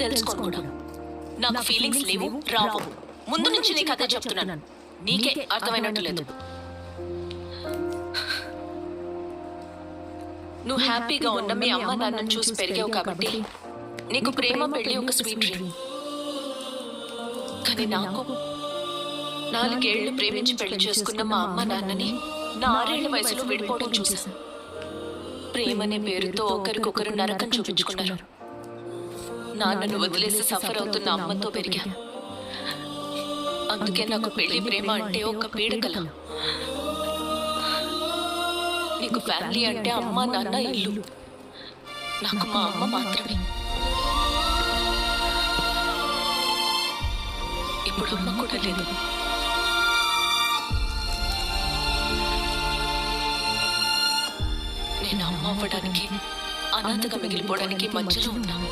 తెలుసుకోను కూడా. నాకు ఫీలింగ్స్ లేవు, రావు. ముందు నుంచి నీకు అదే చెప్తున్నాను. నీకే అర్థమైనట్టు లేదు. నువ్వు హ్యాపీగా ఉన్న మీ అమ్మ నాన్నను చూసి పెరిగావు కాబట్టి నీకు ప్రేమ పెళ్లి ఒక స్వీట్ డ్రీమ్. కానీ నాకు 4 ఏళ్లు ప్రేమించి పెళ్లి చేసుకున్న మా అమ్మ నాన్నని నా 6 ఏళ్ల వయసులో విడిపోవడం చూశాను. ప్రేమనే పేరుతో ఒకరికొకరు నరకం చూపించుకున్నారు. నాన్నను వదిలేసి సఫర్ అవుతున్న అమ్మతో పెరిగా. అందుకే నాకు పెళ్లి ప్రేమ అంటే ఒక పీడకల. నీకు ఫ్యామిలీ అంటే అమ్మ నాన్న ఇల్లు, నాకు మా అమ్మ మాత్రమే. ఇప్పుడు అమ్మ కూడా లేదు. నేను అమ్మ అవ్వడానికి, అనాథగా మిగిలిపోవడానికి మధ్యలో ఉన్నాను.